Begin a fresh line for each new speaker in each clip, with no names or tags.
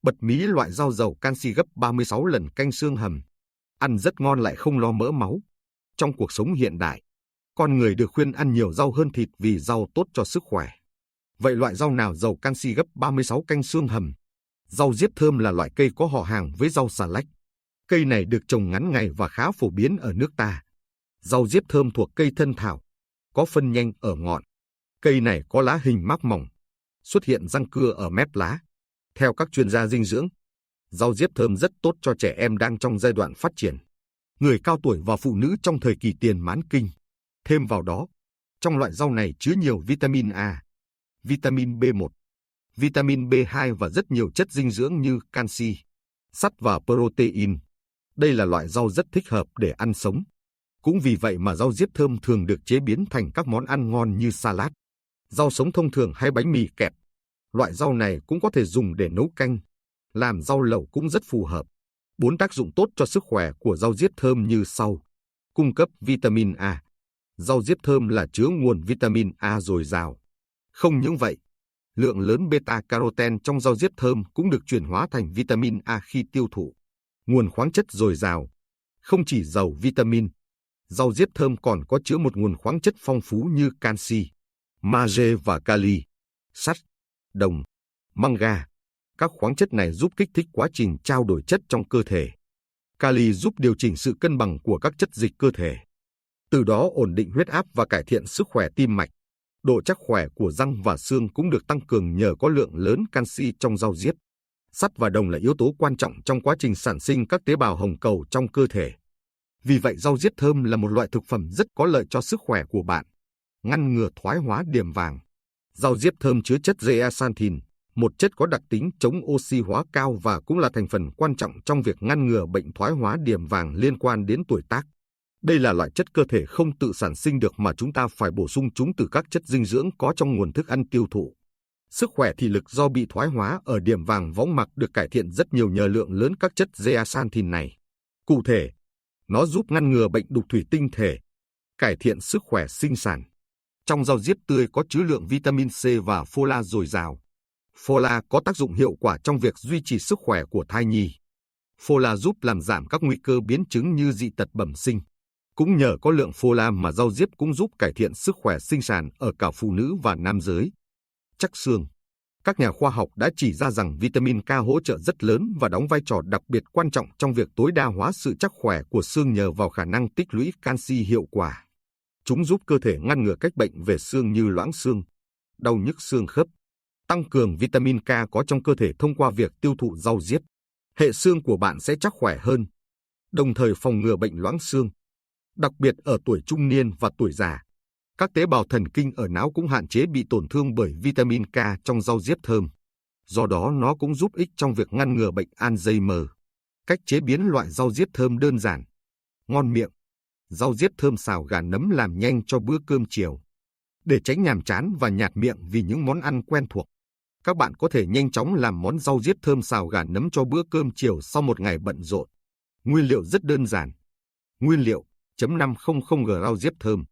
Bật mí loại rau giàu canxi gấp 36 lần canh xương hầm. Ăn rất ngon lại không lo mỡ máu. Trong cuộc sống hiện đại, con người được khuyên ăn nhiều rau hơn thịt vì rau tốt cho sức khỏe. Vậy loại rau nào giàu canxi gấp 36 canh xương hầm? Rau diếp thơm là loại cây có họ hàng với rau xà lách. Cây này được trồng ngắn ngày và khá phổ biến ở nước ta. Rau diếp thơm thuộc cây thân thảo, có phân nhanh ở ngọn. Cây này có lá hình mác mỏng, xuất hiện răng cưa ở mép lá. Theo các chuyên gia dinh dưỡng, rau diếp thơm rất tốt cho trẻ em đang trong giai đoạn phát triển, người cao tuổi và phụ nữ trong thời kỳ tiền mãn kinh. Thêm vào đó, trong loại rau này chứa nhiều vitamin A, vitamin B1, vitamin B2 và rất nhiều chất dinh dưỡng như canxi, sắt và protein. Đây là loại rau rất thích hợp để ăn sống. Cũng vì vậy mà rau diếp thơm thường được chế biến thành các món ăn ngon như salad, rau sống thông thường hay bánh mì kẹp. Loại rau này cũng có thể dùng để nấu canh, làm rau lẩu cũng rất phù hợp. 4 tác dụng tốt cho sức khỏe của rau diếp thơm như sau. Cung cấp vitamin A. Rau diếp thơm là chứa nguồn vitamin A dồi dào. Không những vậy, lượng lớn beta-carotene trong rau diếp thơm cũng được chuyển hóa thành vitamin A khi tiêu thụ. Nguồn khoáng chất dồi dào. Không chỉ giàu vitamin, rau diếp thơm còn có chứa một nguồn khoáng chất phong phú như canxi, magie và kali, sắt, đồng, manga. Các khoáng chất này giúp kích thích quá trình trao đổi chất trong cơ thể. Kali giúp điều chỉnh sự cân bằng của các chất dịch cơ thể, từ đó ổn định huyết áp và cải thiện sức khỏe tim mạch. Độ chắc khỏe của răng và xương cũng được tăng cường nhờ có lượng lớn canxi trong rau diếp. Sắt và đồng là yếu tố quan trọng trong quá trình sản sinh các tế bào hồng cầu trong cơ thể. Vì vậy rau diếp thơm là một loại thực phẩm rất có lợi cho sức khỏe của bạn. Ngăn ngừa thoái hóa điểm vàng. Rau diếp thơm chứa chất zeaxanthin, một chất có đặc tính chống oxy hóa cao và cũng là thành phần quan trọng trong việc ngăn ngừa bệnh thoái hóa điểm vàng liên quan đến tuổi tác. Đây là loại chất cơ thể không tự sản sinh được mà chúng ta phải bổ sung chúng từ các chất dinh dưỡng có trong nguồn thức ăn tiêu thụ. Sức khỏe thị lực do bị thoái hóa ở điểm vàng võng mạc được cải thiện rất nhiều nhờ lượng lớn các chất zeaxanthin này. Cụ thể, nó giúp ngăn ngừa bệnh đục thủy tinh thể, cải thiện sức khỏe sinh sản. Trong rau diếp tươi có chứa lượng vitamin C và fola dồi dào. Fola có tác dụng hiệu quả trong việc duy trì sức khỏe của thai nhi. Fola giúp làm giảm các nguy cơ biến chứng như dị tật bẩm sinh. Cũng nhờ có lượng fola mà rau diếp cũng giúp cải thiện sức khỏe sinh sản ở cả phụ nữ và nam giới. Chắc xương. Các nhà khoa học đã chỉ ra rằng vitamin K hỗ trợ rất lớn và đóng vai trò đặc biệt quan trọng trong việc tối đa hóa sự chắc khỏe của xương nhờ vào khả năng tích lũy canxi hiệu quả. Chúng giúp cơ thể ngăn ngừa các bệnh về xương như loãng xương, đau nhức xương khớp. Tăng cường vitamin K có trong cơ thể thông qua việc tiêu thụ rau diếp. Hệ xương của bạn sẽ chắc khỏe hơn, đồng thời phòng ngừa bệnh loãng xương. Đặc biệt ở tuổi trung niên và tuổi già, các tế bào thần kinh ở não cũng hạn chế bị tổn thương bởi vitamin K trong rau diếp thơm. Do đó nó cũng giúp ích trong việc ngăn ngừa bệnh Alzheimer. Cách chế biến loại rau diếp thơm đơn giản, ngon miệng. Rau diếp thơm xào gà nấm làm nhanh cho bữa cơm chiều. Để tránh nhàm chán và nhạt miệng vì những món ăn quen thuộc, các bạn có thể nhanh chóng làm món rau diếp thơm xào gà nấm cho bữa cơm chiều sau một ngày bận rộn. Nguyên liệu rất đơn giản. Nguyên liệu: 500 g rau diếp thơm,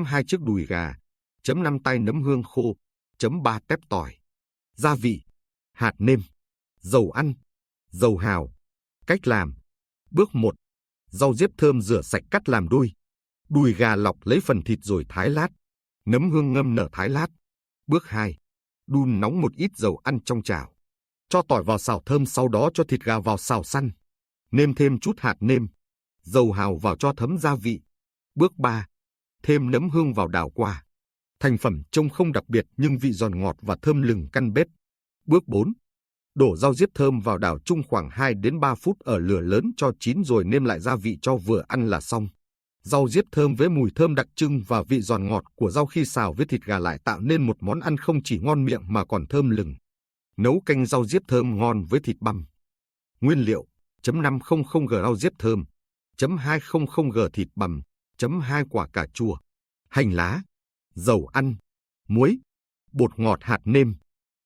2 chiếc đùi gà, 5 tay nấm hương khô, 3 tép tỏi. Gia vị: hạt nêm, dầu ăn, dầu hào. Cách làm: Bước 1. Rau diếp thơm rửa sạch cắt làm đôi. Đùi gà lọc lấy phần thịt rồi thái lát. Nấm hương ngâm nở thái lát. Bước 2. Đun nóng một ít dầu ăn trong chảo. Cho tỏi vào xào thơm, sau đó cho thịt gà vào xào săn. Nêm thêm chút hạt nêm, dầu hào vào cho thấm gia vị. Bước 3. Thêm nấm hương vào đảo qua. Thành phẩm trông không đặc biệt nhưng vị giòn ngọt và thơm lừng căn bếp. Bước 4. Đổ rau diếp thơm vào đảo chung khoảng 2 đến 3 phút ở lửa lớn cho chín rồi nêm lại gia vị cho vừa ăn là xong. Rau diếp thơm với mùi thơm đặc trưng và vị giòn ngọt của rau khi xào với thịt gà lại tạo nên một món ăn không chỉ ngon miệng mà còn thơm lừng. Nấu canh rau diếp thơm ngon với thịt băm. Nguyên liệu: 500 g rau diếp thơm, 200 g thịt bằm, 2 quả cà chua, hành lá, dầu ăn, muối, bột ngọt, hạt nêm.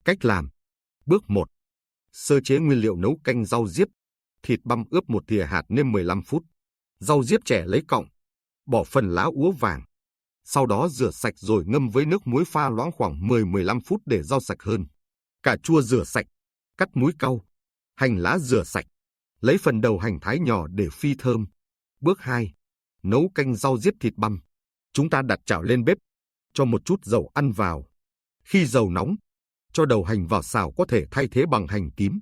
Cách làm: Bước 1. Sơ chế nguyên liệu nấu canh rau diếp. Thịt băm ướp 1 thìa hạt nêm 15 phút. Rau diếp chẻ lấy cọng, bỏ phần lá úa vàng. Sau đó rửa sạch rồi ngâm với nước muối pha loãng khoảng 10-15 phút để rau sạch hơn. Cà chua rửa sạch, cắt múi cau. Hành lá rửa sạch, lấy phần đầu hành thái nhỏ để phi thơm. Bước 2. Nấu canh rau diếp thịt băm. Chúng ta đặt chảo lên bếp, cho một chút dầu ăn vào. Khi dầu nóng, cho đầu hành vào xào, có thể thay thế bằng hành tím.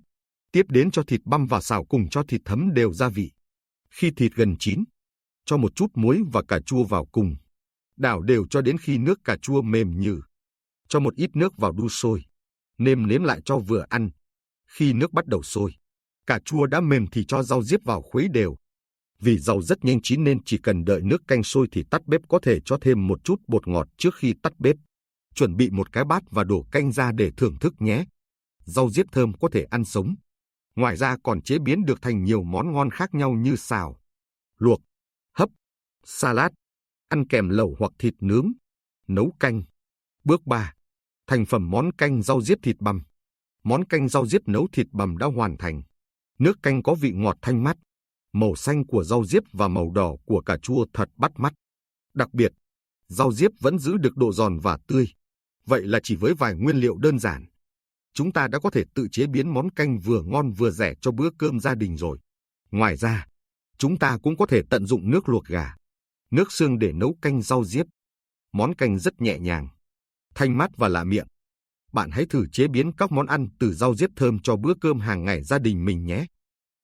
Tiếp đến cho thịt băm vào xào cùng cho thịt thấm đều gia vị. Khi thịt gần chín, cho một chút muối và cà chua vào cùng. Đảo đều cho đến khi nước cà chua mềm nhừ. Cho một ít nước vào đun sôi. Nêm nếm lại cho vừa ăn. Khi nước bắt đầu sôi, cà chua đã mềm thì cho rau diếp vào khuấy đều. Vì rau rất nhanh chín nên chỉ cần đợi nước canh sôi thì tắt bếp, có thể cho thêm một chút bột ngọt trước khi tắt bếp. Chuẩn bị một cái bát và đổ canh ra để thưởng thức nhé. Rau diếp thơm có thể ăn sống. Ngoài ra còn chế biến được thành nhiều món ngon khác nhau như xào, luộc, hấp, salad, ăn kèm lẩu hoặc thịt nướng, nấu canh. Bước 3. Thành phẩm món canh rau diếp thịt bằm. Món canh rau diếp nấu thịt bằm đã hoàn thành. Nước canh có vị ngọt thanh mát, màu xanh của rau diếp và màu đỏ của cà chua thật bắt mắt. Đặc biệt, rau diếp vẫn giữ được độ giòn và tươi. Vậy là chỉ với vài nguyên liệu đơn giản, chúng ta đã có thể tự chế biến món canh vừa ngon vừa rẻ cho bữa cơm gia đình rồi. Ngoài ra, chúng ta cũng có thể tận dụng nước luộc gà, nước xương để nấu canh rau diếp. Món canh rất nhẹ nhàng, thanh mát và lạ miệng. Bạn hãy thử chế biến các món ăn từ rau diếp thơm cho bữa cơm hàng ngày gia đình mình nhé.